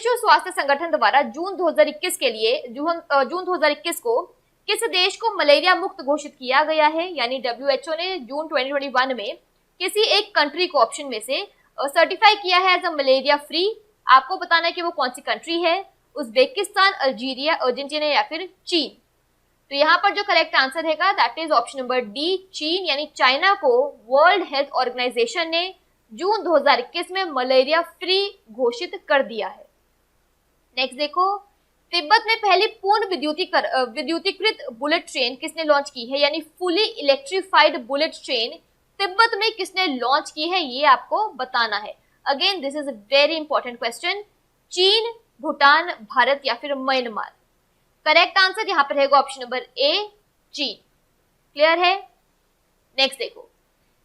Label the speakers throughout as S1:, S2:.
S1: विश्व स्वास्थ्य संगठन द्वारा जून 2021 के लिए जून 2021 को किस देश को मलेरिया मुक्त घोषित किया गया है? यानी WHO ने जून 2021 में किसी एक कंट्री को ऑप्शन में से सर्टिफाई किया है एज अ मलेरिया फ्री। आपको बताना है कि वो कौन सी कंट्री है, उज्बेकिस्तान, अल्जीरिया, अर्जेंटीना या फिर चीन। तो यहाँ पर जो करेक्ट आंसर है that is option number D, चीन। यानी चाइना को वर्ल्ड हेल्थ ऑर्गेनाइजेशन ने जून 2021 में मलेरिया फ्री घोषित कर दिया है। नेक्स्ट देखो, तिब्बत में पहली पूर्ण विद्युतीकृत बुलेट ट्रेन किसने लॉन्च की है? यानी fully electrified bullet train Tibet में किसने लॉन्च की है, ये आपको बताना है। Again this is a very important question. चीन, भूटान, भारत या फिर म्यांमार। करेक्ट आंसर यहाँ पर रहेगा ऑप्शन नंबर ए, चीन। क्लियर है? नेक्स्ट देखो,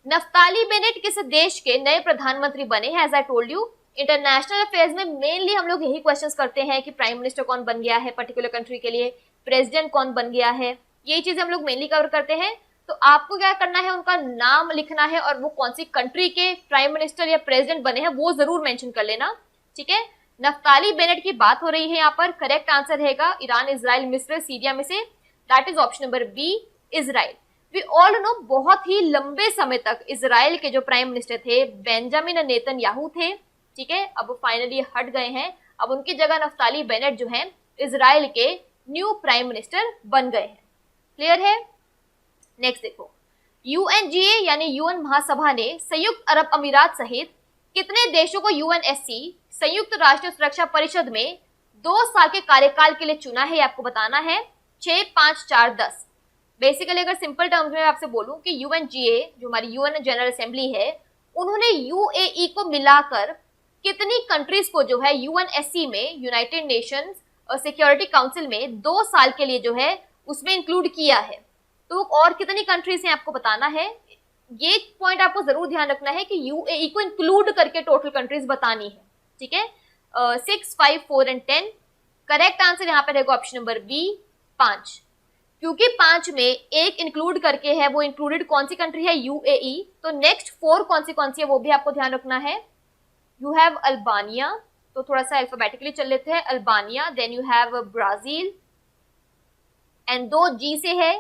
S1: नफ्ताली बेनेट किस देश के नए प्रधानमंत्री बने हैं? As I told you, international affairs में मेनली हम लोग यही क्वेश्चंस करते हैं कि प्राइम मिनिस्टर कौन बन गया है पर्टिकुलर कंट्री के लिए, प्रेसिडेंट कौन बन गया है, ये चीजें हम लोग मेनली कवर करते हैं। तो आपको क्या करना है, उनका नाम लिखना है और वो कौन सी कंट्री के प्राइम मिनिस्टर या प्रेसिडेंट बने हैं वो जरूर मेंशन कर लेना, ठीक है। नफ्ताली बेनेट की बात हो रही है यहाँ पर। करेक्ट आंसर रहेगा ईरान, इजराइल, मिस्र, सीरिया में से that is option number B, Israel. We all know बहुत ही लंबे समय तक इजराइल के जो प्राइम मिनिस्टर थे बेंजामिन नेतन्याहू थे, ठीक है। अब फाइनली हट गए हैं, अब उनकी जगह नफ्ताली बेनेट जो है इजराइल के न्यू प्राइम मिनिस्टर बन गए हैं। क्लियर है? नेक्स्ट देखो, यूएनजीए यानी यूएन महासभा ने संयुक्त अरब अमीरात सहित कितने देशों को यूएनएससी संयुक्त राष्ट्र सुरक्षा परिषद में 2 साल के कार्यकाल के लिए चुना है? आपको बताना है 6, 5, 4, 10। बेसिकली अगर सिंपल टर्म्स में आपसे बोलूं कि यूएनजीए जो हमारी यूएन जनरल असेंबली है, उन्होंने यूएई को मिलाकर कितनी कंट्रीज को जो है यूएनएससी में, यूनाइटेड नेशंस सिक्योरिटी काउंसिल में 2 साल के लिए जो है उसमें इंक्लूड किया है। तो और कितनी कंट्रीज हैं आपको बताना है। ये पॉइंट आपको जरूर ध्यान रखना है कि यूएई को इंक्लूड करके टोटल कंट्रीज बतानी है, ठीक है। 6, 5, 4 एंड 10। करेक्ट आंसर यहाँ पे रहेगा ऑप्शन नंबर बी, 5। क्योंकि 5 में एक इंक्लूड करके है, वो इंक्लूडेड कौन सी कंट्री है? यूएई। तो नेक्स्ट 4 कौन सी है वो भी आपको ध्यान रखना है। यू हैव अल्बानिया, तो थोड़ा सा अल्फाबेटिकली चल लेते हैं। Albania, then you have Brazil and 2 G से है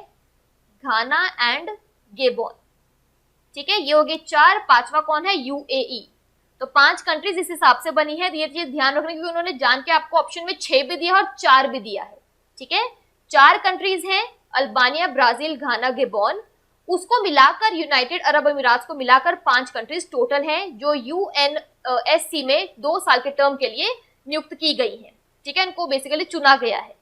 S1: घाना एंड गेबोन, ठीक है। ये हो गए 4, 5वां कौन है? यूएई। तो 5 कंट्रीज इस हिसाब से बनी है। ये चीज ध्यान रखने क्योंकि उन्होंने जान के आपको ऑप्शन में 6 भी दिया और 4 भी दिया है, ठीक है। 4 कंट्रीज हैं, अल्बानिया, ब्राजील, घाना, गेबोन। उसको मिलाकर यूनाइटेड अरब अमीरात को मिलाकर 5 कंट्रीज टोटल हैं जो यूएनएससी में 2 साल के टर्म के लिए नियुक्त की गई है, ठीक है। इनको बेसिकली चुना गया है।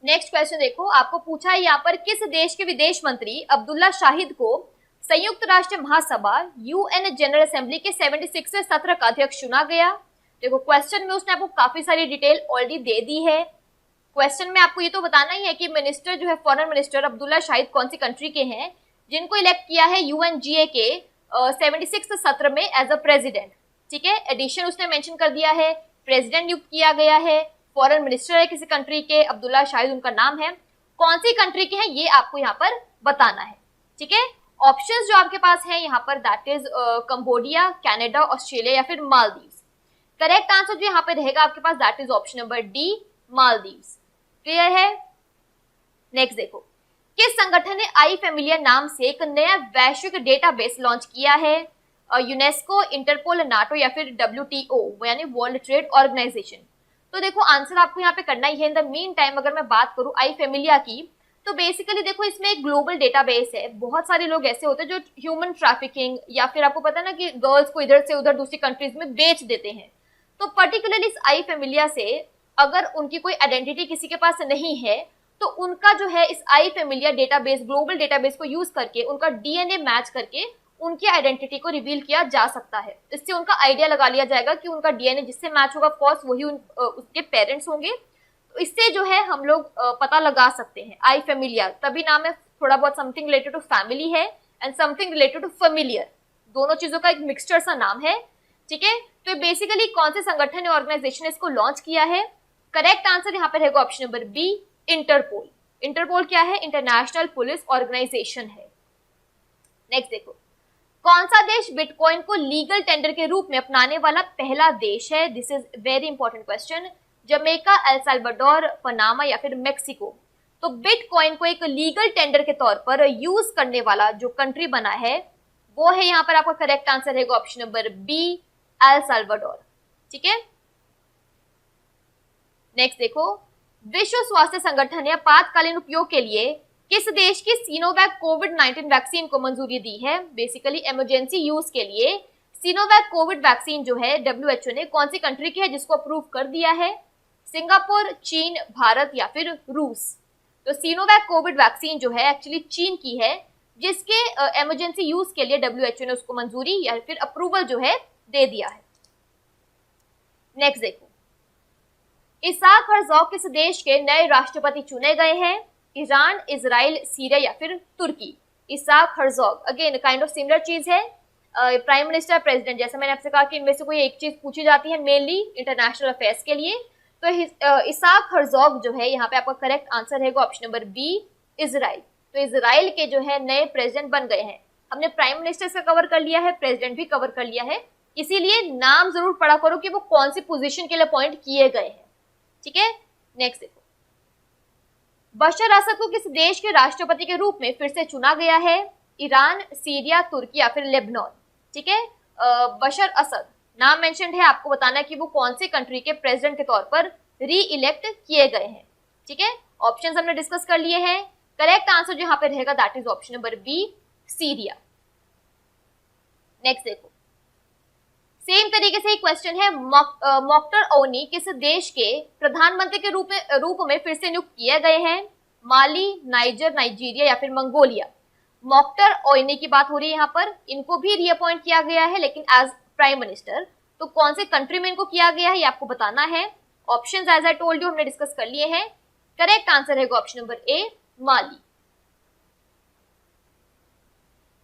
S1: नेक्स्ट क्वेश्चन देखो, आपको पूछा है यहाँ पर किस देश के विदेश मंत्री अब्दुल्ला शाहिद को संयुक्त राष्ट्र महासभा यूएन जनरल असेंबली के 76वें सत्र का अध्यक्ष चुना गया? देखो क्वेश्चन में उसने आपको काफी सारी डिटेल ऑलरेडी दे दी है। क्वेश्चन में आपको ये तो बताना ही है कि मिनिस्टर जो है फॉरेन मिनिस्टर अब्दुल्ला शाहिद कौन सी कंट्री के हैं जिनको इलेक्ट किया है यूएनजीए के 76वें सत्र में एज अ प्रेसिडेंट, ठीक है। एडिशन उसने मेंशन कर दिया है, प्रेसिडेंट नियुक्त किया गया है, फॉरेन मिनिस्टर है किसी कंट्री के, अब्दुल्ला शाहिद उनका नाम है। कौन सी कंट्री के हैं ये आपको यहाँ पर बताना है, ठीक है। ऑप्शंस जो आपके पास हैं यहाँ पर that is Cambodia, Canada, Australia या फिर मालदीव्स। करेक्ट आंसर जो यहाँ पे रहेगा आपके पास that is option number D, Maldives. Clear है? नेक्स्ट देखो, किस संगठन ने आई फैमिलिया नाम से एक नया वैश्विक डेटाबेस लॉन्च किया है? यूनेस्को, इंटरपोल, नाटो या फिर WTO यानी वर्ल्ड ट्रेड ऑर्गेनाइजेशन। तो देखो आंसर आपको यहाँ पे करना ही है। इन द मीन टाइम अगर मैं बात करूँ आई फैमिलिया की, तो बेसिकली देखो इसमें एक ग्लोबल डेटाबेस है। बहुत सारे लोग ऐसे होते हैं जो ह्यूमन ट्रैफिकिंग या फिर आपको पता है ना कि गर्ल्स को इधर से उधर दूसरी कंट्रीज में बेच देते हैं। तो पर्टिकुलरली इस आई फैमिलिया से अगर उनकी कोई आइडेंटिटी किसी के पास नहीं है तो उनका जो है इस आई फैमिलिया डेटाबेस, ग्लोबल डेटाबेस को यूज करके उनका डीएनए मैच करके उनकी आइडेंटिटी को रिवील किया जा सकता है। इससे उनका आइडिया लगा लिया जाएगा कि उनका डीएनए जिससे मैच होगा ऑफकोर्स वही उसके पेरेंट्स होंगे। तो इससे जो है हम लोग पता लगा सकते हैं आई फैमिलिया, तभी नाम है। थोड़ा बहुत समथिंग रिलेटेड टू फैमिली है and something related to familiar, दोनों चीजों का एक मिक्सचर सा नाम है, ठीक है। तो बेसिकली कौन से संगठन या ऑर्गेनाइजेशन ने इसको लॉन्च किया है? करेक्ट आंसर यहाँ पे रहेगा option number B, Interpol. Interpol क्या है? इंटरनेशनल पुलिस ऑर्गेनाइजेशन है। नेक्स्ट देखो, कौन सा देश बिटकॉइन को लीगल टेंडर के रूप में अपनाने वाला पहला देश है? This is very important question. Jamaica, El Salvador, Panama या फिर मेक्सिको? तो बिटकॉइन को एक लीगल टेंडर के तौर पर यूज करने वाला जो कंट्री बना है वो है, यहाँ पर आपका करेक्ट आंसर है option number B, El Salvador. ठीक है, नेक्स्ट देखो, विश्व स्वास्थ्य संगठन ने आपातकालीन उपयोग के लिए किस देश की सिनोवैक कोविड-19 वैक्सीन को मंजूरी दी है? बेसिकली इमरजेंसी यूज के लिए सिनोवैक कोविड वैक्सीन जो है WHO ने कौन सी कंट्री की है जिसको अप्रूव कर दिया है? सिंगापुर, चीन, भारत या फिर रूस? तो सिनोवैक कोविड वैक्सीन जो है एक्चुअली चीन की है, जिसके इमरजेंसी यूज के लिए WHO ने उसको मंजूरी या फिर अप्रूवल जो है दे दिया है। नेक्स्ट देखो, इसाक हर्जोग किस देश के नए राष्ट्रपति चुने गए हैं? ईरान, इजराइल, सीरिया या फिर तुर्की? Isaac Herzog again kind of similar चीज है, प्राइम मिनिस्टर, प्रेसिडेंट, जैसे मैंने आपसे कहा कि इनमें से कोई एक चीज पूछी जाती है मेनली इंटरनेशनल अफेयर्स के लिए। तो इसाक हर्जोग जो है यहाँ पे आपका करेक्ट आंसर है ऑप्शन नंबर बी, इजराइल। तो इजराइल के जो है नए प्रेसिडेंट बन गए हैं। हमने प्राइम मिनिस्टर से कवर कर लिया है, प्रेसिडेंट भी कवर कर लिया है, इसीलिए नाम जरूर पढ़ा करो कि वो कौन सी पोजीशन के लिए अपॉइंट किए गए हैं। ठीक है, नेक्स्ट देखो, बशर असद को किस देश के राष्ट्रपति के रूप में फिर से चुना गया है? ईरान, सीरिया, तुर्की या फिर लेबनान? ठीक है, बशर असद नाम मेंशन्ड है, आपको बताना है कि वो कौन सी कंट्री के प्रेसिडेंट के तौर पर री इलेक्ट किए गए हैं। ठीक है, ऑप्शंस हमने डिस्कस कर लिए हैं। करेक्ट आंसर जो यहाँ पे रहेगा that is option number B, Syria. Next देखो, सेम तरीके से एक क्वेश्चन है, मोख्तर ओनी किस देश के प्रधानमंत्री के रूप में फिर से नियुक्त किए गए हैं? माली, नाइजर, नाइजीरिया या फिर मंगोलिया? मोख्तर ओनी की बात हो रही है यहाँ पर, इनको भी रीअपॉइंट किया गया है लेकिन एज प्राइम मिनिस्टर। तो कौन से कंट्री में इनको किया गया है ये आपको बताना है। Options as I told you हमने डिस्कस कर लिए हैं। करेक्ट आंसर है option number A, Mali.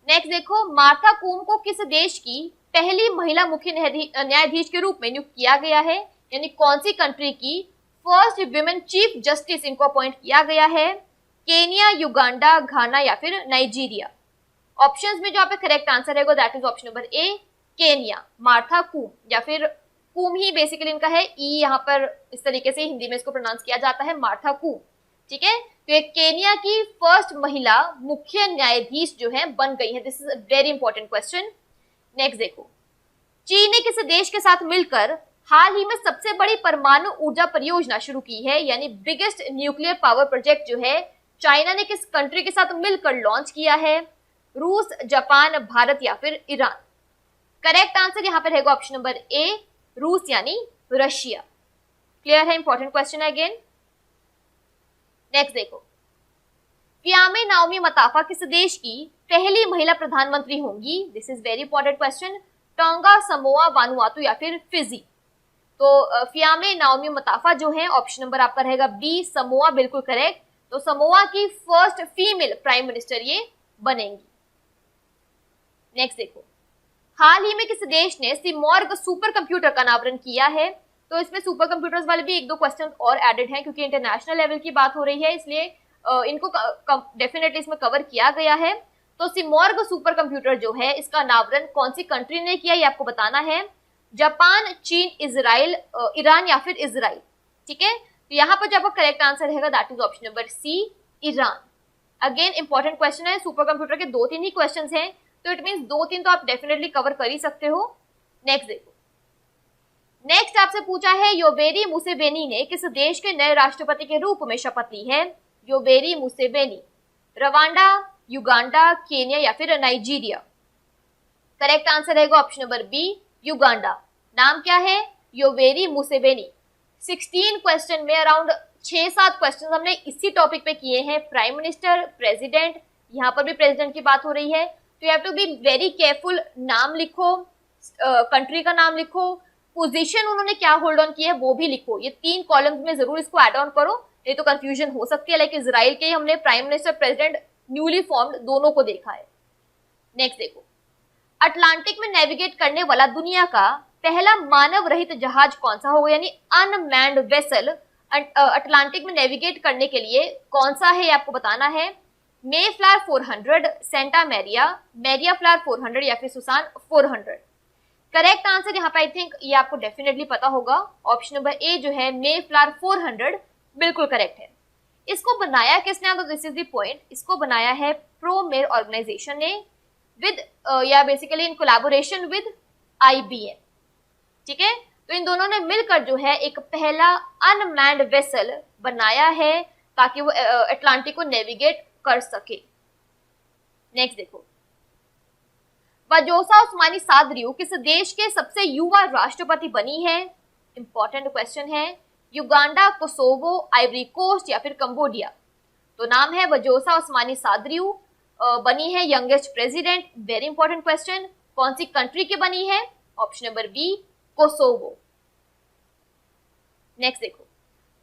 S1: Next देखो, मार्था कूम को किस देश की पहली महिला मुख्य न्यायाधीश के रूप में नियुक्त किया गया है? यानी कौन सी कंट्री की फर्स्ट विमेन चीफ जस्टिस इनको अपॉइंट किया गया है? केनिया, युगांडा, घाना या फिर नाइजीरिया? ऑप्शंस में जो आप करेक्ट आंसर है that is option number A, Kenya. Martha Koome या फिर कूम ही बेसिकली इनका है, ई यहाँ पर इस तरीके से हिंदी में इसको प्रोनाउंस किया जाता है, मार्था कूम। ठीक है, तो एक केनिया की फर्स्ट महिला मुख्य न्यायाधीश जो है बन गई है। This is a very important question. Next देखो, चीन ने किस देश के साथ मिलकर हाल ही में सबसे बड़ी परमाणु ऊर्जा परियोजना शुरू की है? यानी बिगेस्ट न्यूक्लियर पावर प्रोजेक्ट जो है चाइना ने किस कंट्री के साथ मिलकर लॉन्च किया है? रूस, जापान, भारत या फिर ईरान? करेक्ट आंसर यहाँ पर रहेगा ऑप्शन नंबर ए, रूस यानी रशिया। क्लियर है, इंपॉर्टेंट क्वेश्चन है अगेन। नेक्स्ट देखो, फियामे नाओमी मताफा किस देश की पहली महिला प्रधानमंत्री होंगी? This is very important question. Tonga, Samoa, Vanuatu या फिर फिजी? तो फियामे नाओमी मताफा जो है ऑप्शन नंबर आपका रहेगा बी, समोआ, बिल्कुल करेक्ट। तो समोआ की फर्स्ट फीमेल प्राइम मिनिस्टर ये बनेंगी। नेक्स्ट देखो, हाल ही में किस देश ने सिमॉर्ग सुपर कंप्यूटर का अनावरण किया है? तो इसमें सुपर कंप्यूटर्स वाले भी एक दो क्वेश्चन और एडेड हैं, क्योंकि इंटरनेशनल लेवल की बात हो रही है इसलिए इनको डेफिनेटली इसमें कवर किया गया है। तो सिमॉर्ग सुपर कंप्यूटर जो है इसका अनावरण कौन सी कंट्री ने किया ये आपको बताना है। जापान, चीन, इजराइल, ईरान या फिर इजराइल? ठीक है, तो यहाँ पर जब करेक्ट आंसर रहेगा that is option number C, Iran. Again important question है, सुपर कंप्यूटर के 2-3 ही क्वेश्चन हैं, तो इट मीन 2-3 तो आप डेफिनेटली कवर कर ही सकते हो। नेक्स्ट देखो, नेक्स्ट आपसे पूछा है, योवेरी मुसेवेनी ने किस देश के नए राष्ट्रपति के रूप में शपथ ली है? Yoweri Museveni, Rwanda, Uganda, Kenya या फिर नाइजीरिया? करेक्ट आंसर रहेगा ऑप्शन नंबर बी, युगांडा। नाम क्या है? Yoweri Museveni. 16 क्वेश्चन में अराउंड 6-7 क्वेश्चन हमने इसी टॉपिक पे किए हैं, प्राइम मिनिस्टर, प्रेसिडेंट, यहाँ पर भी प्रेसिडेंट की बात हो रही है। तो you have to be very careful, नाम लिखो, कंट्री का नाम लिखो, पोजीशन उन्होंने क्या होल्ड ऑन की है वो भी लिखो। ये 3 कॉलम्स में जरूर इसको ऐड ऑन करो, नहीं तो कंफ्यूजन हो सकती है। लाइक इजराइल के हमने prime minister, president, newly formed दोनों को देखा है। नेक्स्ट देखो, अटलांटिक में नेविगेट करने वाला दुनिया का पहला मानव रहित जहाज कौन सा होगा? यानी अनमैन्ड वेसल अटलांटिक में नेविगेट करने के लिए कौन सा है आपको बताना है। मेफ्लावर 400, सेंटा मैरिया, मैरिया फ्लावर 400 या फिर सुसान 400। करेक्ट आंसर यहाँ पे आई थिंक ये आपको डेफिनेटली पता होगा, ऑप्शन नंबर ए जो है मेफ्लावर 400 बिल्कुल करेक्ट है। इसको बनाया किसने, तो दिस इज द पॉइंट, इसको बनाया है प्रोमेर ऑर्गेनाइजेशन ने विद या basically in collaboration with IBM। ठीक है, तो इन दोनों ने मिलकर जो है एक पहला अनमैन्ड वेसल बनाया है ताकि वो अटलांटिक को नेविगेट कर सके। नेक्स्ट देखो, वजोसा उस्मानी सादरियू किस देश के सबसे युवा राष्ट्रपति बनी है? इंपॉर्टेंट क्वेश्चन है। युगांडा, कोसोवो, आइवरी कोस्ट या फिर कंबोडिया? तो नाम है वजोसा उस्मानी सादरियू, बनी है youngest president. Very important question, कौन सी कंट्री की बनी है? Option number B Kosovo. Next देखो,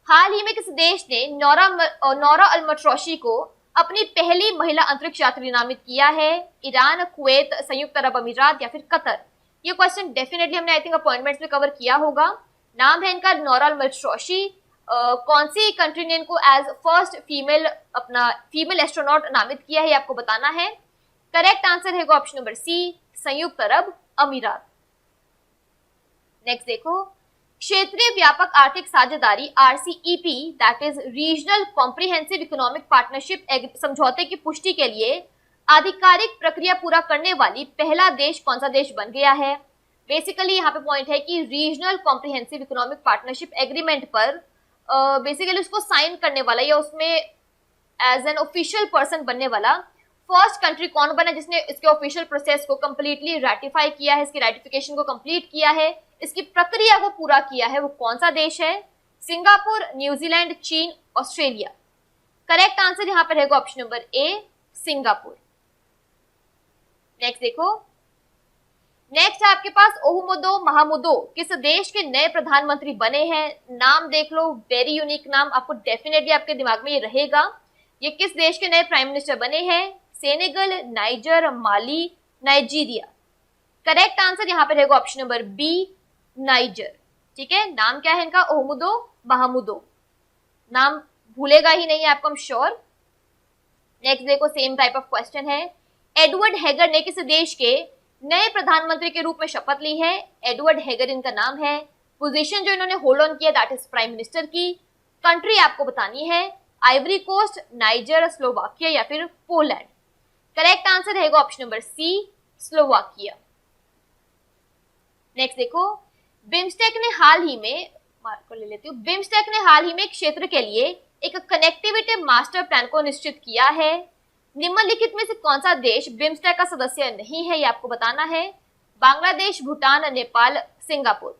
S1: हाल ही में किस देश ने नौरा अलमट्रोशी को अपनी पहली महिला अंतरिक्ष यात्री नामित किया है? ईरान, कुवैत, संयुक्त अरब अमीरात या फिर कतर? ये क्वेश्चन डेफिनेटली हमने आई थिंक अपॉइंटमेंट्स में कवर किया होगा। नाम है इनका नौरा अलमट्रोशी। कौन सी कंट्री ने इनको एज फर्स्ट फीमेल एस्ट्रोनॉट नामित किया है, आपको बताना है। करेक्ट आंसर है ऑप्शन नंबर सी, संयुक्त अरब अमीरात। नेक्स्ट देखो, क्षेत्रीय व्यापक आर्थिक साझेदारी RCEP that is regional comprehensive economic partnership समझौते की पुष्टि के लिए आधिकारिक प्रक्रिया पूरा करने वाली पहला देश कौन सा देश बन गया है? बेसिकली यहाँ पे पॉइंट है कि regional comprehensive economic partnership agreement पर बेसिकली उसको साइन करने वाला या उसमें एज एन ऑफिशियल पर्सन बनने वाला फर्स्ट कंट्री कौन बना जिसने इसके ऑफिशियल प्रोसेस को कंप्लीटली रेटिफाई किया है, इसकी रेटिफिकेशन को कंप्लीट किया है, इसकी प्रक्रिया को पूरा किया है, वो कौन सा देश है? सिंगापुर, न्यूजीलैंड, चीन, ऑस्ट्रेलिया? करेक्ट आंसर यहाँ पर रहेगा ऑप्शन नंबर ए, सिंगापुर। नेक्स्ट देखो, नेक्स्ट है आपके पास ओहुमुदो महामुदो किस देश के नए प्रधानमंत्री बने हैं? नाम देख लो, वेरी यूनिक नाम, आपको डेफिनेटली आपके दिमाग में ये रहेगा। ये किस देश के नए प्राइम मिनिस्टर बने हैं? सेनेगल, नाइजर, माली, नाइजीरिया? करेक्ट आंसर यहाँ पे रहेगा ऑप्शन नंबर बी, नाइजर। ठीक है, नाम क्या है इनका? ओहुमुदो महामुदो। नाम भूलेगा ही नहीं आपको, हम श्योर। नेक्स्ट देखो, सेम टाइप ऑफ क्वेश्चन है। एडवर्ड हेगर ने किस देश के नए प्रधानमंत्री के रूप में शपथ ली है? एडवर्ड हेगर इनका नाम है। पोजीशन जो इन्होंने होल्ड ऑन किया दैट इज प्राइम मिनिस्टर की। कंट्री आपको बतानी है, आइवरी कोस्ट, नाइजर, स्लोवाकिया या फिर पोलैंड? करेक्ट आंसर रहेगा option number C, Slovakia. Next देखो, बिम्स्टेक ने हाल ही में, मार्क को ले लेती हूँ, बिम्स्टेक ने हाल ही में क्षेत्र के लिए एक कनेक्टिविटी मास्टर प्लान को निश्चित किया है। निम्नलिखित में से कौन सा देश बिम्स्टेक का सदस्य नहीं है, ये आपको बताना है। Bangladesh, Bhutan, Nepal, Singapore?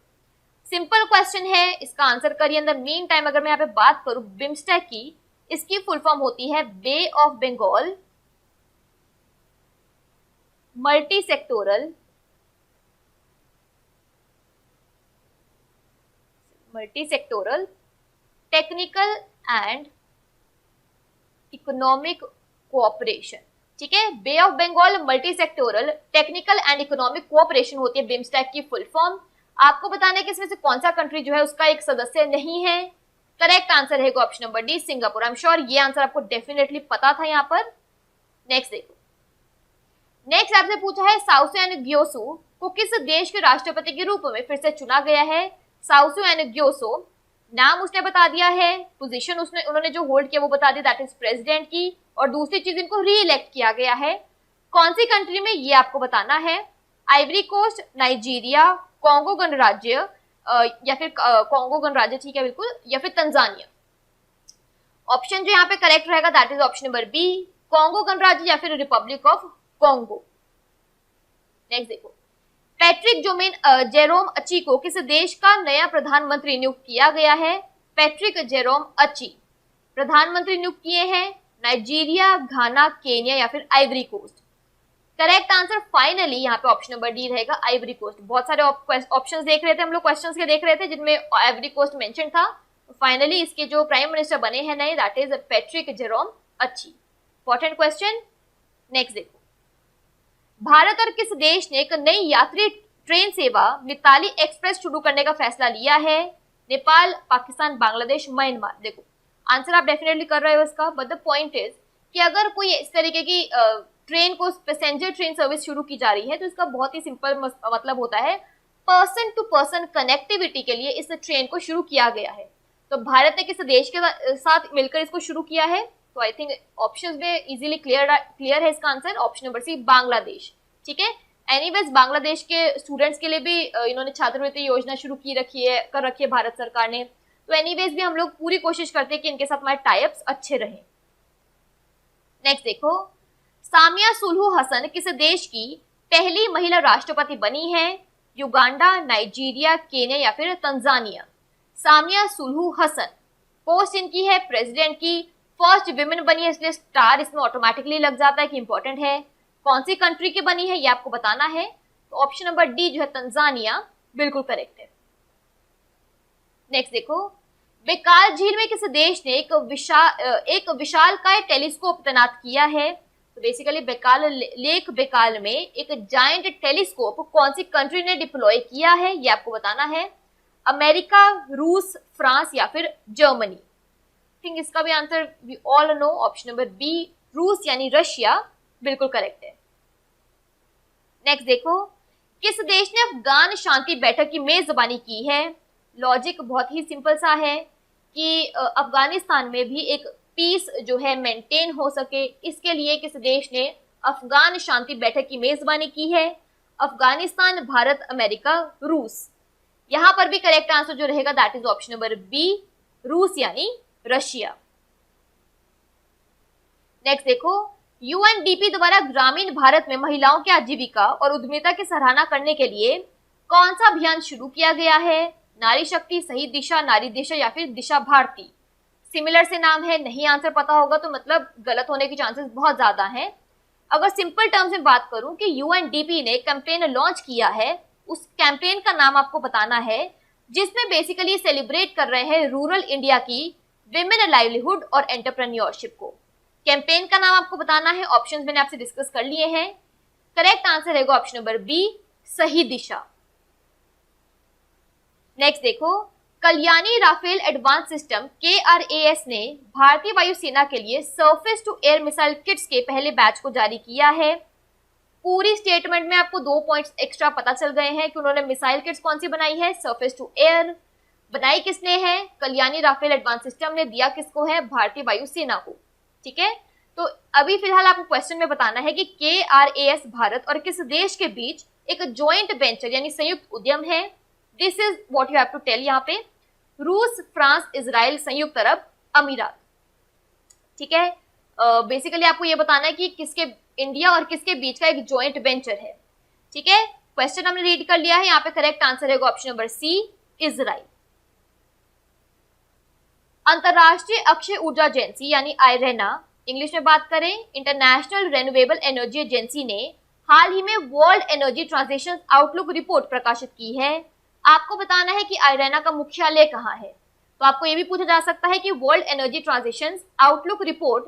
S1: Simple question है, इसका आंसर करिए। इन द मीन टाइम अगर मैं यहाँ पे बात करूं बिम्स्टेक की, इसकी फुल फॉर्म होती है bay of Bengal multi sectoral technical and economic cooperation. ठीक है, bay of Bengal multi sectoral technical and economic cooperation होती है बिम्स्टेक की फुल फॉर्म। आपको बताना है कि इसमें से कौन सा कंट्री जो है उसका एक सदस्य नहीं है। करेक्ट आंसर है option number D, Singapore. I am sure ये आंसर आपको डेफिनेटली पता था यहाँ पर। नेक्स्ट देखो, नेक्स्ट आपसे पूछा है साउसू ग्योसो को किस देश के राष्ट्रपति के रूप में फिर से चुना गया है? साउसू ग्योसो, नाम उसने बता दिया है, पोजीशन उन्होंने जो होल्ड किया वो बता दिया दैट इज प्रेसिडेंट की, और दूसरी चीज इनको री इलेक्ट किया गया है। कौन सी कंट्री में ये आपको बताना है? आइवरी कोस्ट, नाइजीरिया, कॉन्गो गणराज्य या फिर कॉन्गो गणराज्य, ठीक है बिल्कुल, या फिर तंजानिया? ऑप्शन जो यहाँ पे करेक्ट रहेगा that is option number B, Congo गणराज्य या फिर रिपब्लिक ऑफ कॉन्गो। नेक्स्ट देखो, पैट्रिक जेरोम अची को किस देश का नया प्रधानमंत्री नियुक्त किया गया है? पैट्रिक जेरोम अची प्रधानमंत्री नियुक्त किए हैं नाइजीरिया, घाना, केन्या या फिर Ivory Coast? Correct answer finally यहाँ पे ऑप्शन नंबर डी रहेगा, आइवरी कोस्ट। बहुत सारे ऑप्शंस देख रहे थे हम लोग, क्वेश्चंस के देख रहे थे जिनमें आइवरी कोस्ट मेंशन था। फाइनली इसके जो प्राइम मिनिस्टर बने हैं नए दैट इज पैट्रिक जेरोम अची। Important question. नेक्स्ट देखो, भारत और किस देश ने एक नई यात्री ट्रेन सेवा मिताली एक्सप्रेस शुरू करने का फैसला लिया है? नेपाल, पाकिस्तान, बांग्लादेश, म्यांमार? देखो आंसर आप डेफिनेटली कर रहे हो इसका, बट द पॉइंट इज कि अगर कोई इस तरीके की ट्रेन को पैसेंजर ट्रेन सर्विस शुरू की जा रही है तो इसका बहुत ही सिंपल मतलब होता है पर्सन टू पर्सन कनेक्टिविटी के लिए इस ट्रेन को शुरू किया गया है। तो भारत ने किस देश के साथ मिलकर इसको शुरू किया है? तो आई थिंक ऑप्शंस में इजीली क्लियर है इसका answer, option number C Bangladesh. ठीक है, एनीवेज बांग्लादेश के स्टूडेंट्स के लिए भी इन्होंने छात्रवृत्ति योजना शुरू कर रखी है भारत सरकार ने। तो एनीवेज भी हम लोग पूरी कोशिश करते हैं कि इनके साथ हमारे टाइप्स अच्छे रहें। नेक्स्ट देखो, सामिया सुलहू हसन किस देश की पहली महिला राष्ट्रपति बनी है? युगांडा, नाइजीरिया, केन्या या फिर तंजानिया। सामिया सुलहू हसन, पोस्ट इनकी है प्रेसिडेंट की, फर्स्ट विमेन बनी है, इसलिए स्टार इसमें ऑटोमेटिकली लग जाता है कि इंपॉर्टेंट है। कौन सी कंट्री की बनी है ये आपको बताना है, तो ऑप्शन नंबर डी जो है तंजानिया बिल्कुल करेक्ट है। नेक्स्ट देखो, बेकाल झील में किस देश ने एक विशालकाय टेलीस्कोप तैनात किया है? तो बेसिकली बेकाल में एक जायंट टेलीस्कोप कौन सी कंट्री ने डिप्लॉय किया है ये आपको बताना है। अमेरिका, रूस, फ्रांस या फिर जर्मनी। थिंक इसका भी answer we all know, option number B रूस यानी रशिया बिल्कुल करेक्ट है। नेक्स्ट देखो, किस देश ने अफगान शांति बैठक की मेजबानी की है? लॉजिक बहुत ही सिंपल सा है कि अफगानिस्तान में भी एक पीस जो है मेंटेन हो सके, इसके लिए किस देश ने अफगान शांति बैठक की मेजबानी की है? अफगानिस्तान, भारत, अमेरिका, रूस। यहां पर भी करेक्ट आंसर जो रहेगा that is option number B रूस यानी रशिया। नेक्स्ट देखो, यूएनडीपी द्वारा ग्रामीण भारत में महिलाओं की आजीविका और उद्यमिता की सराहना करने के लिए कौन सा अभियान शुरू किया गया है? नारी शक्ति, सही दिशा, नारी दिशा या फिर दिशा भारती। सिमिलर से नाम है, नहीं आंसर पता होगा तो मतलब गलत होने के चांसेस बहुत ज्यादा हैं। अगर सिंपल टर्म्स में बात करूं कि यूएनडीपी ने कैंपेन लॉन्च किया है, उस कैंपेन का नाम आपको बताना है जिसमें बेसिकली सेलिब्रेट कर रहे हैं रूरल इंडिया की विमेन लाइवलीहुड और एंटरप्रेन्योरशिप को। कैंपेन का नाम आपको बताना है, ऑप्शंस मैंने आपसे डिस्कस कर लिए हैं। करेक्ट आंसर है ऑप्शन नंबर बी सही दिशा। नेक्स्ट देखो, Kalyani Rafael advance system KRAS ने भारतीय वायुसेना के लिए surface to air missile kits के पहले बैच को जारी किया है। पूरी स्टेटमेंट में आपको 2 पॉइंट्स एक्स्ट्रा पता चल गए हैं कि उन्होंने मिसाइल किट्स कौन सी बनाई है, सरफेस टू एयर। बनाई किसने है? कल्याणी राफेल एडवांस सिस्टम ने। दिया किसको है? भारतीय वायुसेना को। ठीक है, तो अभी फिलहाल आपको क्वेश्चन में बताना है कि KRAS भारत और किस देश के बीच एक ज्वाइंट वेंचर यानी संयुक्त उद्यम है। This is what you have to tell. यहाँ पे रूस, फ्रांस, इजराइल, संयुक्त अरब अमीरात। ठीक है, बेसिकली आपको ये बताना है कि किसके इंडिया और किसके बीच का एक ज्वाइंट वेंचर है। ठीक है, क्वेश्चन हमने रीड कर लिया है। यहाँ पे करेक्ट आंसर है ऑप्शन नंबर सी इजराइल। अंतरराष्ट्रीय अक्षय ऊर्जा एजेंसी यानी आयरेना, इंग्लिश में बात करें इंटरनेशनल रिन्यूएबल एनर्जी एजेंसी ने हाल ही में world energy transition outlook report प्रकाशित की है। आपको बताना है कि आयरेना का मुख्यालय कहाँ है। तो आपको यह भी पूछा जा सकता है कि world energy transition outlook report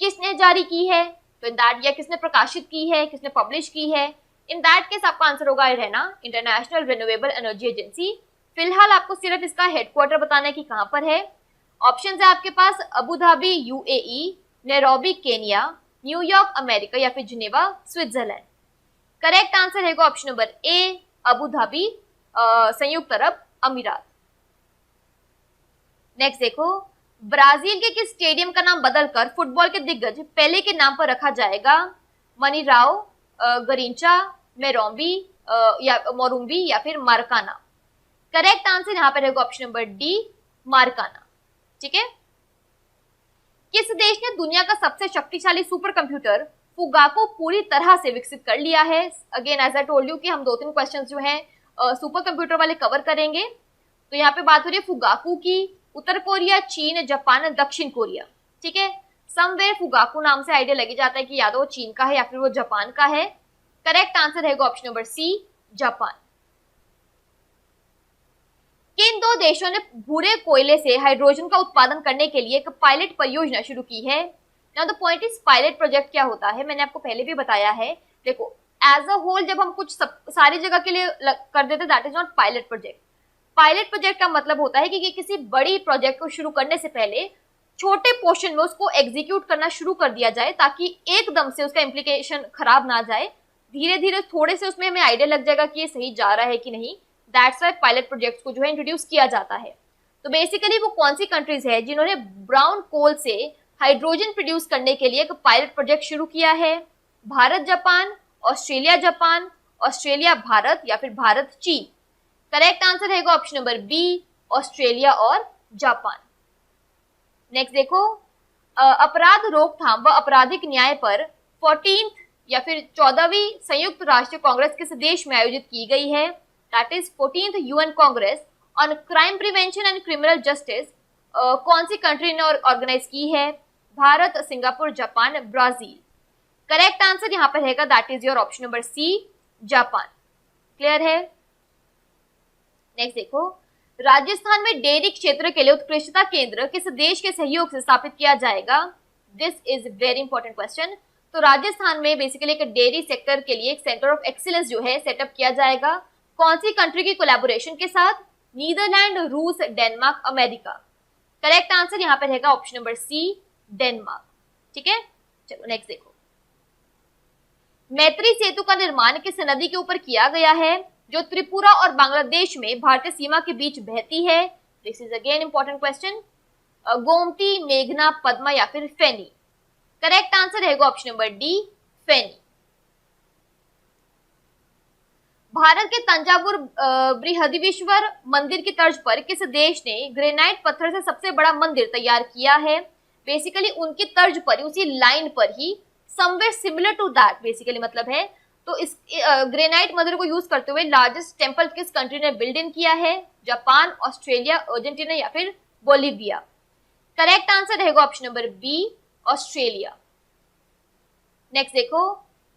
S1: किसने जारी की है, तो इन दैट या किसने प्रकाशित की है, किसने पब्लिश की है। इन दैट केस आपका आंसर होगा आयरेना इंटरनेशनल रिन्यूएबल एनर्जी एजेंसी। फिलहाल आपको सिर्फ इसका हेडक्वार्टर बताना है कि कहां पर है। ऑप्शन है आपके पास Abu Dhabi UAE, Nairobi Kenya, New York America या फिर जिनेवा स्विट्जरलैंड। करेक्ट आंसर है option number A Abu Dhabi संयुक्त अरब अमीरात। नेक्स्ट देखो, ब्राजील के किस स्टेडियम का नाम बदलकर फुटबॉल के दिग्गज पेले के नाम पर रखा जाएगा? मनीराओ, गरिंचा, मोरुम्बी या फिर मारकाना। करेक्ट आंसर यहाँ पर रहेगा ऑप्शन नंबर डी मारकाना। ठीक है, किस देश ने दुनिया का सबसे शक्तिशाली सुपर कंप्यूटर फुगाको पूरी तरह से विकसित कर लिया है? Again as I told you कि हम 2-3 क्वेश्चन जो हैं सुपर कंप्यूटर वाले कवर करेंगे। तो यहाँ पे बात हो रही है फुगाकू की। उत्तर कोरिया, चीन, जापान, दक्षिण कोरिया। ठीक है, समवेयर फुगाकू नाम से आइडिया लगी जाता है कि या तो वो चीन का है या फिर वो जापान का है। करेक्ट आंसर रहेगा ऑप्शन नंबर सी जापान। किन 2 देशों ने भूरे कोयले से हाइड्रोजन का उत्पादन करने के लिए एक पायलट परियोजना शुरू की है? Now the point is pilot project क्या होता है, मैंने आपको पहले भी बताया है। देखो, एज अ होल जब हम कुछ सारी जगह के लिए कर देते that is not pilot project. Pilot project का मतलब होता है कि किसी बड़ी प्रोजेक्ट को शुरू करने से पहले छोटे पोर्शन में उसको एग्जीक्यूट करना शुरू कर दिया जाए ताकि एकदम से उसका इम्प्लीकेशन खराब ना जाए, धीरे धीरे थोड़े से उसमें हमें आइडिया लग जाएगा कि ये सही जा रहा है कि नहीं। दैट्स वाई पायलट प्रोजेक्ट्स को जो है इंट्रोड्यूस किया जाता है। तो बेसिकली वो कौन सी कंट्रीज है जिन्होंने ब्राउन कोल से हाइड्रोजन प्रोड्यूस करने के लिए एक पायलट प्रोजेक्ट शुरू किया है? Bharat Japan, Australia Japan, Australia Bharat या फिर भारत चीन? करेक्ट आंसर रहेगा ऑप्शन नंबर बी, ऑस्ट्रेलिया और जापान। नेक्स्ट देखो, अपराध रोकथाम व आपराधिक न्याय पर 14th या फिर 14वीं संयुक्त राष्ट्र कांग्रेस किस देश में आयोजित की गई है? That is 14th UN congress on crime prevention and criminal justice कौन सी कंट्री ने ऑर्गेनाइज की है? Bharat, Singapore, Japan, Brazil? Correct answer यहाँ पर रहेगा that is your option number C, Japan. Clear है? नेक्स्ट देखो, राजस्थान में डेयरी क्षेत्र के लिए उत्कृष्टता केंद्र किस देश के सहयोग से स्थापित किया जाएगा? This is very important question. तो राजस्थान में बेसिकली एक डेयरी सेक्टर के लिए एक सेंटर ऑफ एक्सीलेंस जो है सेटअप किया जाएगा। कौन सी कंट्री की कोलैबोरेशन के साथ? नीदरलैंड, रूस, डेनमार्क, अमेरिका? करेक्ट आंसर यहाँ पे रहेगा ऑप्शन नंबर सी, डेनमार्क। ठीक है, चलो नेक्स्ट देखो, मैत्री सेतु का निर्माण किस नदी के ऊपर किया गया है जो त्रिपुरा और बांग्लादेश में भारतीय सीमा के बीच बहती है? This is again important question. Gomti, मेघना, पद्मा या फिर फेनी? करेक्ट आंसर रहेगा ऑप्शन नंबर डी, फेनी। भारत के तंजावुर बृहदीश्वर मंदिर की तर्ज पर किस देश ने ग्रेनाइट पत्थर से सबसे बड़ा मंदिर तैयार किया है? बेसिकली उनकी तर्ज पर, उसी लाइन पर ही, somewhere similar to that basically मतलब है। तो इस ग्रेनाइट मंदिर को यूज करते हुए लार्जेस्ट टेंपल किस कंट्री ने बिल्ड इन किया है? जापान, ऑस्ट्रेलिया, अर्जेंटीना या फिर बोलिविया? करेक्ट आंसर रहेगा option number B, Australia. Next देखो,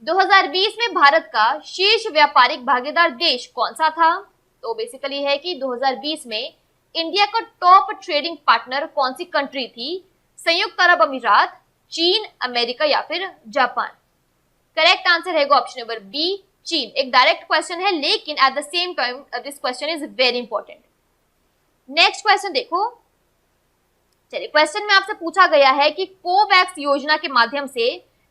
S1: 2020 में भारत का शीर्ष व्यापारिक भागीदार देश कौन सा था? तो बेसिकली है कि 2020 में इंडिया का टॉप ट्रेडिंग पार्टनर कौन सी कंट्री थी? संयुक्त अरब अमीरात, चीन, अमेरिका या फिर जापान? करेक्ट आंसर रहेगा ऑप्शन नंबर बी, चीन। एक डायरेक्ट क्वेश्चन है लेकिन at the same time this question is very important. Next question देखो, चलिए क्वेश्चन में आपसे पूछा गया है कि कोवैक्स योजना के माध्यम से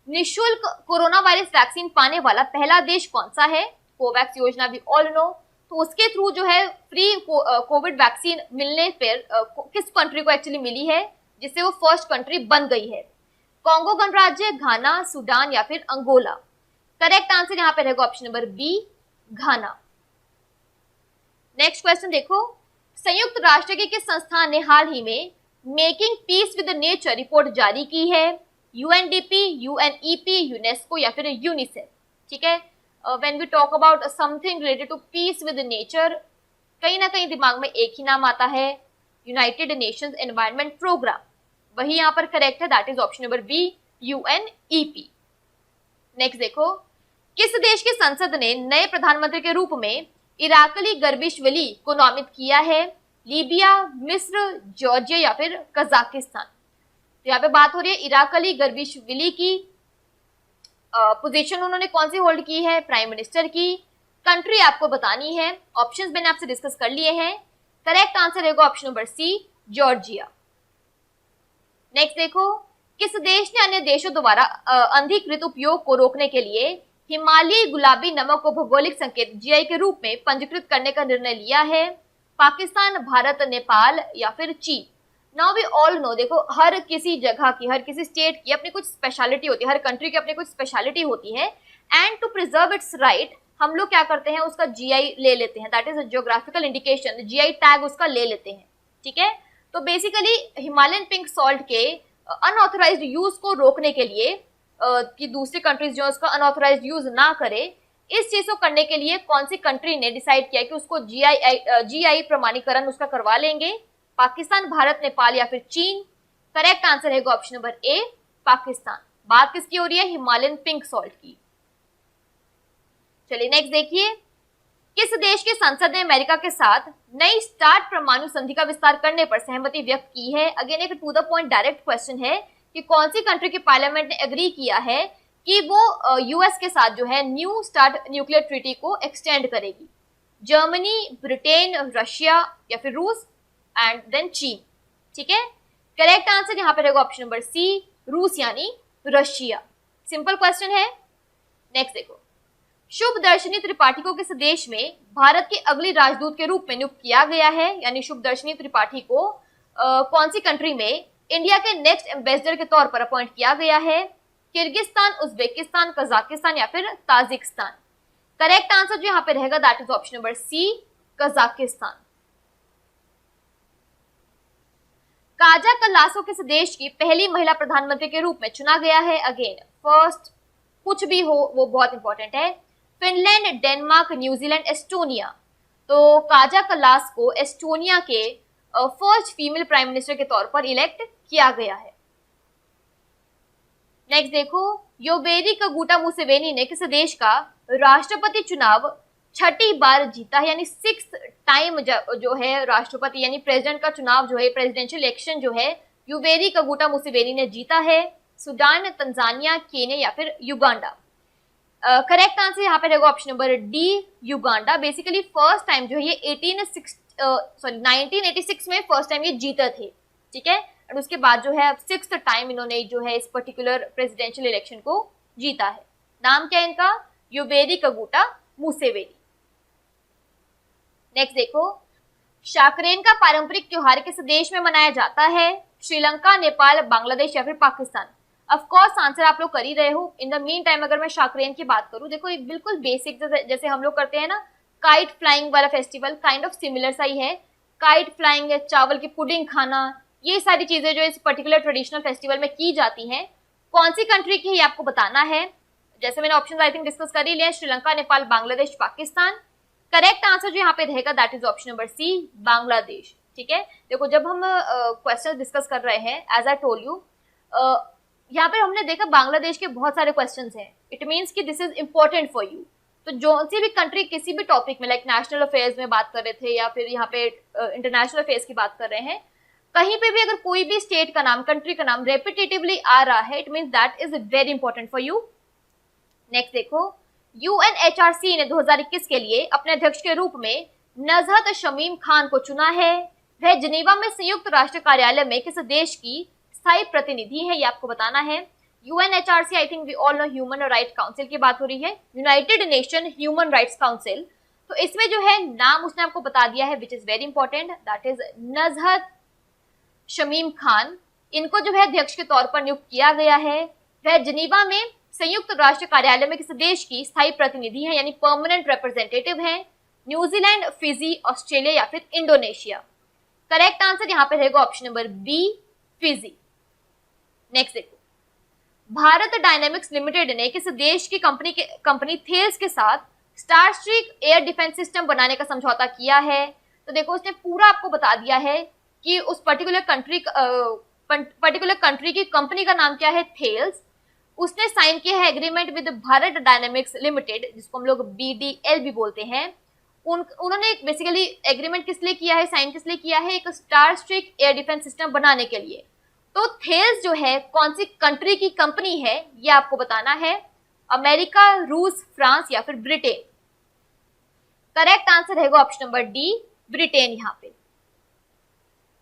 S1: निशुल्क कोरोना वायरस वैक्सीन पाने वाला पहला देश कौन सा है? कोवैक्स योजना भी ऑल नो, तो उसके थ्रू जो है फ्री कोविड वैक्सीन मिलने पर किस कंट्री को एक्चुअली मिली है जिससे वो फर्स्ट कंट्री बन गई है? कांगो गणराज्य, घाना, सूडान या फिर अंगोला? करेक्ट आंसर यहाँ पे रहेगा ऑप्शन नंबर बी, घाना। नेक्स्ट क्वेश्चन देखो, संयुक्त राष्ट्र के किस संस्थान ने हाल ही में making piece with nature report जारी की है? यूएनडीपी, यूएनईपी, यूनेस्को या फिर यूनिसेफ? ठीक है, when we talk about something related to peace with nature, कहीं ना कहीं दिमाग में एक ही नाम आता है, यूनाइटेड नेशंस एनवायरनमेंट प्रोग्राम। वही यहाँ पर करेक्ट है, that is option number B, UNEP. Next देखो, किस देश की संसद ने नए प्रधानमंत्री के रूप में इराकली गर्बिशवली को नामित किया है? लीबिया, मिस्र, जॉर्जिया या फिर कजाकिस्तान? तो यहाँ पे बात हो रही है इराकली गर्बिशवली की। पोजीशन उन्होंने कौन सी होल्ड की है? प्राइम मिनिस्टर की। कंट्री आपको बतानी है, ऑप्शंस मैंने आपसे डिस्कस कर लिए हैं। करेक्ट आंसर रहेगा option number C, Georgia. Next देखो, किस देश ने अन्य देशों द्वारा अनधिकृत उपयोग को रोकने के लिए हिमालयी गुलाबी नमक को भौगोलिक संकेत जीआई के रूप में पंजीकृत करने का निर्णय लिया है? पाकिस्तान, भारत, नेपाल या फिर चीन? नाउ वी ऑल नो, देखो हर किसी जगह की, हर किसी स्टेट की अपनी कुछ स्पेशलिटी होती है, हर कंट्री की अपनी कुछ स्पेशलिटी होती है, and to preserve its right हम लोग क्या करते हैं, उसका जीआई ले लेते हैं, that is a geographical indication, GI tag उसका ले लेते हैं। ठीक है, तो बेसिकली हिमालयन पिंक सॉल्ट के अनऑथराइज्ड यूज को रोकने के लिए कि दूसरी कंट्रीज जो उसका अनऑथराइज्ड यूज ना करे, इस चीज को करने के लिए कौन सी कंट्री ने डिसाइड किया कि उसको जीआई प्रमाणीकरण उसका करवा लेंगे? पाकिस्तान, भारत, नेपाल या फिर चीन? करेक्ट आंसर है ऑप्शन नंबर ए, पाकिस्तान। बात किसकी हो रही है? हिमालयन पिंक सॉल्ट की। चलिए नेक्स्ट देखिए, किस देश की संसद ने अमेरिका के साथ नई स्टार्ट परमाणु संधि का विस्तार करने पर सहमति व्यक्त की है? अगेन एक to the point direct question है कि कौन सी कंट्री की पार्लियामेंट ने एग्री किया है कि वो यूएस के साथ जो है न्यू स्टार्ट न्यूक्लियर ट्रीटी को एक्सटेंड करेगी? जर्मनी, ब्रिटेन, रशिया या फिर रूस एंड देन चीन? ठीक है, करेक्ट आंसर यहाँ पे रहेगा ऑप्शन नंबर सी, रूस यानी रशिया। सिंपल क्वेश्चन है। नेक्स्ट देखो, शुभदर्शनी त्रिपाठी को किस देश में भारत की अगली राजदूत के रूप में नियुक्त किया गया है, यानी शुभदर्शनी त्रिपाठी को कौन सी कंट्री में इंडिया के नेक्स्ट एम्बेसडर के तौर पर अपॉइंट किया गया है? किर्गिस्तान, उज्बेकिस्तान, कजाकिस्तान या फिर ताजिकिस्तान? करेक्ट आंसर जो यहाँ पे रहेगा that is option number C, Kazakhstan. Kaja Kallas किस देश की पहली महिला प्रधानमंत्री के रूप में चुना गया है? अगेन फर्स्ट कुछ भी हो वो बहुत इंपॉर्टेंट है। Finland, Denmark, New Zealand, Estonia. तो काजा कल्लास को एस्टोनिया के फर्स्ट फीमेल प्राइम मिनिस्टर के तौर पर इलेक्ट किया गया है। नेक्स्ट देखो, योवेरी कगुटा मुसेवेनी ने किस देश का राष्ट्रपति चुनाव छठी बार जीता है, यानी 6th टाइम जो है राष्ट्रपति यानी प्रेसिडेंट का चुनाव जो है, प्रेसिडेंशियल इलेक्शन जो है योवेरी कगुटा मुसेवेनी ने जीता है? सूडान, तंजानिया, केन्या या फिर युगांडा? करेक्ट आंसर यहाँ पे रहेगा option number D, Uganda. Basically first time जो है ये 1986 में फर्स्ट टाइम ये जीते थे, ठीक है। और उसके बाद जो है 6th टाइम इन्होंने जो है इस पर्टिकुलर प्रेसिडेंशियल इलेक्शन को जीता है। नाम क्या है इनका? Yoweri कगुटा Museveni. नेक्स्ट देखो, शाकरेन का पारंपरिक त्योहार किस देश में मनाया जाता है? श्रीलंका, नेपाल, बांग्लादेश या फिर पाकिस्तान? ऑफ कोर्स आंसर आप लोग कर ही रहे हो। इन द मीन टाइम अगर मैं शाकरेन की बात करूं, देखो एक बिल्कुल बेसिक जैसे हम लोग करते हैं ना काइट फ्लाइंग वाला फेस्टिवल, काइंड ऑफ सिमिलर सा ही है। काइट फ्लाइंग, चावल की पुडिंग खाना, ये सारी चीजें जो इस पर्टिकुलर ट्रेडिशनल फेस्टिवल में की जाती हैं, कौन सी कंट्री की है आपको बताना है। जैसे मैंने ऑप्शन आई थिंक डिस्कस कर ही लिया, श्रीलंका, नेपाल, बांग्लादेश, पाकिस्तान। करेक्ट आंसर जो यहाँ पे रहेगा that is option number C, Bangladesh. ठीक है, देखो जब हम क्वेश्चन डिस्कस कर रहे हैं, एज आई टोल्ड यू, यहाँ पे हमने देखा बांग्लादेश के बहुत सारे क्वेश्चंस हैं। इट मीन्स कि this is important for you. तो जो सी भी कंट्री किसी भी टॉपिक में, लाइक नेशनल अफेयर्स में बात कर रहे थे या फिर यहाँ पे इंटरनेशनल अफेयर्स की बात कर रहे हैं, कहीं पे भी अगर कोई भी स्टेट का नाम, कंट्री का नाम रेपिटेटिवली आ रहा है, it means that is very important for you. Next देखो, UNHRC ने 2021 के लिए अपने अध्यक्ष के रूप में नजहत शमीम खान को चुना है। वह जिनेवा में संयुक्त राष्ट्र कार्यालय में किस देश की स्थायी प्रतिनिधि है, ये आपको बताना है। UNHRC I think we all know human right council की बात हो रही है, United Nation human rights council. तो इसमें जो है नाम उसने आपको बता दिया है, which is very important, that is Nuzhat Shamim Khan. इनको जो है अध्यक्ष के तौर पर नियुक्त किया गया है। वह जिनेवा में संयुक्त राष्ट्र कार्यालय में किसी देश की स्थायी प्रतिनिधि है, यानी परमानेंट रिप्रेजेंटेटिव है। न्यूजीलैंड, फिजी, ऑस्ट्रेलिया या फिर इंडोनेशिया? करेक्ट आंसर यहाँ पे रहेगा option number B, Fiji. Next देखो, भारत डायनेमिक्स लिमिटेड ने किस देश की कंपनी थेल्स के साथ स्टारस्ट्रीक एयर डिफेंस सिस्टम बनाने का समझौता किया है? तो देखो उसने पूरा आपको बता दिया है कि उस पर्टिकुलर कंट्री की कंपनी का नाम क्या है, थेल्स। उसने साइन किया है agreement with Bharat dynamics limited, जिसको हम लोग BDL भी बोलते हैं। उन्होंने बेसिकली एग्रीमेंट किस लिए किया है, साइन किस लिए किया है? एक स्टारस्ट्रीक एयर डिफेंस सिस्टम बनाने के लिए। तो थेल्स जो है कौन सी कंट्री की कंपनी है, ये आपको बताना है। अमेरिका, रूस, फ्रांस या फिर ब्रिटेन? करेक्ट आंसर रहेगा ऑप्शन नंबर डी, ब्रिटेन यहाँ पे।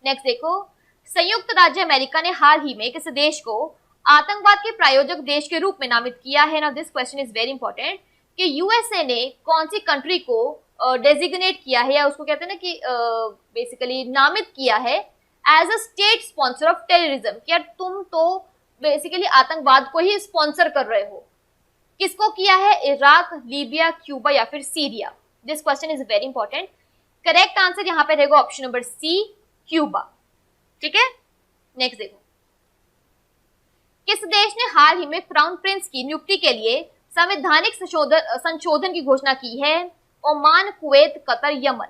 S1: नेक्स्ट देखो, संयुक्त राज्य अमेरिका ने हाल ही में किस देश को आतंकवाद के प्रायोजक देश के रूप में नामित किया है? ना this question is very important कि यूएसए ने कौन सी कंट्री को डेजिग्नेट किया है, या उसको कहते हैं ना कि बेसिकली नामित किया है as a state sponsor of terrorism, कि यार तुम तो बेसिकली आतंकवाद को ही स्पॉन्सर कर रहे हो। किसको किया है? इराक, लीबिया, क्यूबा या फिर Syria? This question is very important. Correct answer यहाँ पे रहेगा ऑप्शन नंबर सी, क्यूबा। ठीक है, नेक्स्ट देखो, किस देश ने हाल ही में क्राउन प्रिंस की नियुक्ति के लिए संवैधानिक संशोधन की घोषणा की है? Oman, Kuwait, Qatar, Yemen?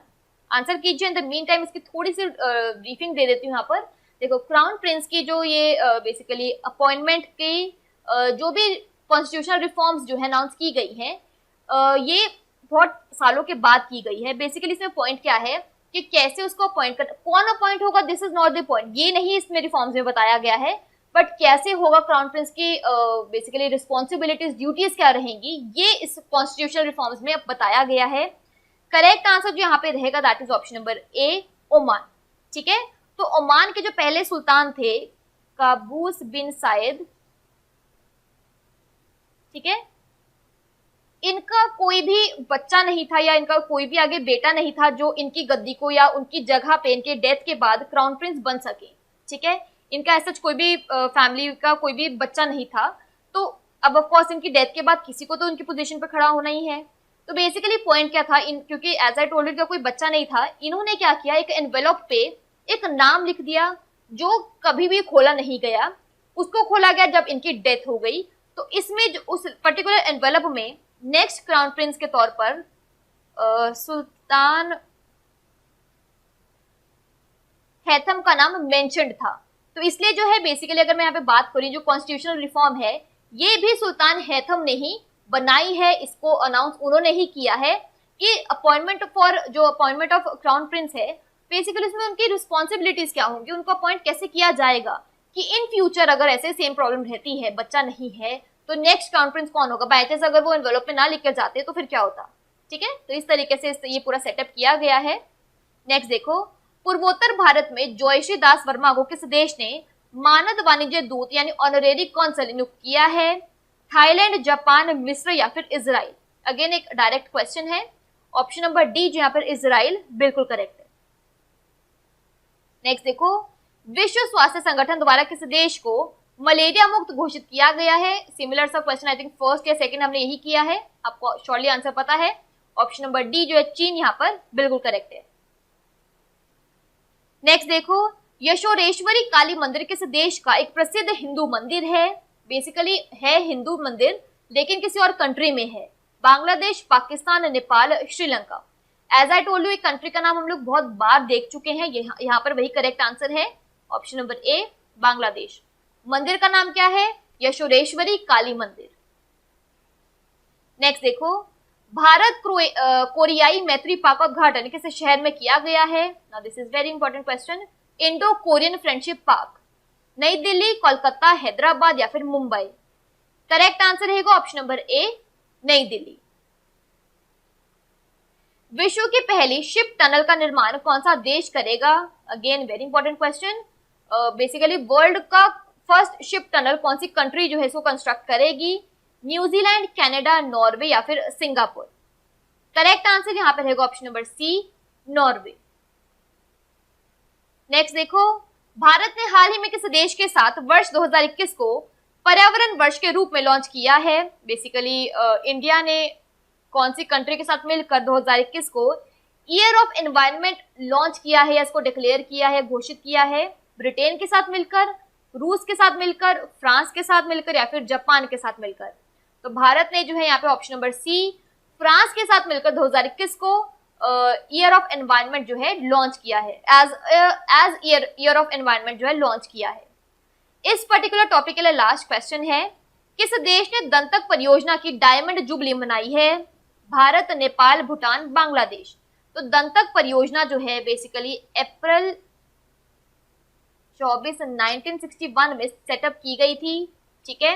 S1: Answer कीजिए। इन द मीन टाइम इसकी थोड़ी सी ब्रीफिंग दे देती हूँ यहाँ पर। देखो क्राउन प्रिंस की जो ये बेसिकली अपॉइंटमेंट की जो भी कॉन्स्टिट्यूशनल रिफॉर्म्स जो है अनाउंस की गई हैं, ये बहुत सालों के बाद की गई है। बेसिकली इसमें पॉइंट क्या है कि कैसे उसको अपॉइंट कर, कौन अपॉइंट होगा, this is not the point, ये नहीं इसमें रिफॉर्म्स में बताया गया है, बट कैसे होगा क्राउन प्रिंस की बेसिकली रिस्पॉन्सिबिलिटीज, ड्यूटीज क्या रहेंगी, ये इस कॉन्स्टिट्यूशनल रिफॉर्म्स में अब बताया गया है। करेक्ट आंसर जो यहाँ पे रहेगा that is option number A, Oman. ठीक है, तो ओमान के जो पहले सुल्तान थे काबूस बिन साइद, ठीक है, इनका कोई भी बच्चा नहीं था या इनका कोई भी आगे बेटा नहीं था जो इनकी गद्दी को या उनकी जगह पे इनके डेथ के बाद क्राउन प्रिंस बन सके, ठीक है। इनका ऐसा कोई भी फैमिली का कोई भी बच्चा नहीं था, तो अब ऑफ कोर्स इनकी डेथ के बाद किसी को तो उनकी पोजीशन पर खड़ा होना ही है। तो बेसिकली पॉइंट क्या था, क्योंकि एज आई टोल्ड का कोई बच्चा नहीं था, इन्होंने क्या किया, एक एनवेलप पे एक नाम लिख दिया जो कभी भी खोला नहीं गया। उसको खोला गया जब इनकी डेथ हो गई। तो इसमें जो उस पर्टिकुलर एनवेलप में नेक्स्ट क्राउन प्रिंस के तौर पर सुल्तान हैथम का नाम मेंशन्ड था। तो इसलिए जो है बेसिकली अगर मैं यहाँ पे बात करूँ, जो कॉन्स्टिट्यूशनल रिफॉर्म है ये भी सुल्तान हैथम ने ही बनाई है, इसको अनाउंस उन्होंने ही किया है कि अपॉइंटमेंट ऑफ क्राउन प्रिंस है, बेसिकली इसमें उनकी रिस्पॉन्सिबिलिटीज क्या होंगी, उनको अपॉइंट कैसे किया जाएगा, कि इन फ्यूचर अगर ऐसे सेम प्रॉब्लम रहती है, बच्चा नहीं है, तो नेक्स्ट क्राउन प्रिंस कौन होगा। बाय चांस अगर वो एनवेलप में ना लिख कर जाते तो फिर क्या होता, ठीक है। तो इस तरीके से ये पूरा सेटअप किया गया है। नेक्स्ट देखो, पूर्वोत्तर भारत में जॉयश्री दास वर्मा को किस देश ने मानद वाणिज्य दूत यानी ऑनरेरी कॉन्सल नियुक्त किया है। थाईलैंड, जापान, मिस्र या फिर इजराइल। अगेन एक डायरेक्ट क्वेश्चन है, ऑप्शन नंबर डी जो यहाँ पर इजराइल बिल्कुल करेक्ट है। नेक्स्ट देखो, विश्व स्वास्थ्य संगठन द्वारा किस देश को मलेरिया मुक्त घोषित किया गया है। सिमिलर सा क्वेश्चन आई थिंक फर्स्ट या सेकंड हमने यही किया है, आपको शॉर्टली आंसर पता है। ऑप्शन नंबर डी जो है चीन यहाँ पर बिल्कुल करेक्ट है। नेक्स्ट देखो, यशोरेश्वरी काली मंदिर किस देश का एक प्रसिद्ध हिंदू मंदिर है। बेसिकली है हिंदू मंदिर लेकिन किसी और कंट्री में है, Bangladesh, Pakistan, Nepal, Sri Lanka. As I told you, एक कंट्री का नाम हम लोग बहुत बार देख चुके हैं, यहाँ पर वही करेक्ट आंसर है, ऑप्शन नंबर ए बांग्लादेश। मंदिर का नाम क्या है, यशोरेश्वरी काली मंदिर। नेक्स्ट देखो, भारत कोरियाई मैत्री पाक का उद्घाटन किस शहर में किया गया है। Now this is very important question. Indo Korean friendship park, नई दिल्ली, कोलकाता, हैदराबाद या फिर मुंबई। करेक्ट आंसर रहेगा ऑप्शन नंबर ए नई दिल्ली। विश्व की पहली शिप टनल का निर्माण कौन सा देश करेगा। Again very important question. Basically world का फर्स्ट शिप टनल कौन सी कंट्री जो है इसको कंस्ट्रक्ट करेगी। न्यूजीलैंड, कनाडा, नॉर्वे या फिर सिंगापुर। करेक्ट आंसर यहाँ पर रहेगा option number C Norway. Next देखो, भारत ने हाल ही में किस देश के साथ वर्ष 2021 को पर्यावरण वर्ष के रूप में लॉन्च किया है। बेसिकली इंडिया ने कौन सी कंट्री के साथ मिलकर 2021 को ईयर ऑफ एनवायरनमेंट लॉन्च किया है या इसको डिक्लेयर किया है, घोषित किया है। ब्रिटेन के साथ मिलकर, रूस के साथ मिलकर, फ्रांस के साथ मिलकर या फिर जापान के साथ मिलकर। तो भारत ने जो है यहाँ पे ऑप्शन नंबर सी फ्रांस के साथ मिलकर 2021 को ईयर ऑफ एनवायरनमेंट जो है लॉन्च किया है, एज ईयर ऑफ एनवायरनमेंट जो है लॉन्च किया है। इस पर्टिकुलर टॉपिक के लिए लास्ट क्वेश्चन है, किस देश ने दंतक परियोजना की डायमंड जुबली मनाई है। भारत, नेपाल, भूटान, बांग्लादेश। तो दंतक परियोजना जो है बेसिकली अप्रैल 24 1961 में सेटअप की गई थी, ठीक है।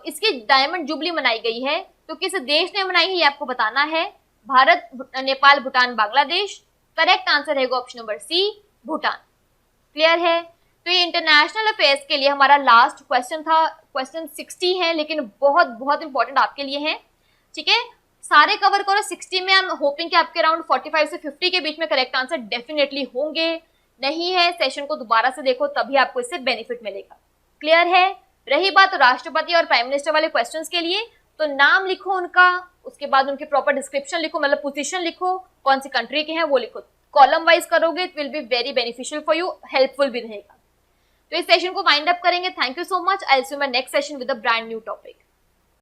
S1: इसकी डायमंड जुबली मनाई गई है, तो किस देश ने मनाई है ये आपको बताना है। भारत, नेपाल, भूटान, बांग्लादेश। करेक्ट आंसर रहेगा option number C Bhutan. Clear है। तो ये इंटरनेशनल अफेयर्स के लिए हमारा लास्ट क्वेश्चन था। क्वेश्चन 60 है लेकिन बहुत बहुत इंपॉर्टेंट आपके लिए है, ठीक है। सारे कवर करो 60 में। आई एम होपिंग कि आपके अराउंड 45 से 50 के बीच में करेक्ट आंसर डेफिनेटली होंगे। नहीं है, सेशन को दोबारा से देखो तभी आपको इससे बेनिफिट मिलेगा। क्लियर है। रही बात राष्ट्रपति और प्राइम मिनिस्टर वाले क्वेश्चंस के लिए, तो नाम लिखो उनका, उसके बाद उनके प्रॉपर डिस्क्रिप्शन लिखो, मतलब पोजीशन लिखो, कौन सी कंट्री के हैं वो लिखो। कॉलम वाइज करोगे it will be very beneficial for you, helpful भी रहेगा। तो इस सेशन को वाइंड अप करेंगे। Thank you so much. I will see you in my next session with a brand new topic.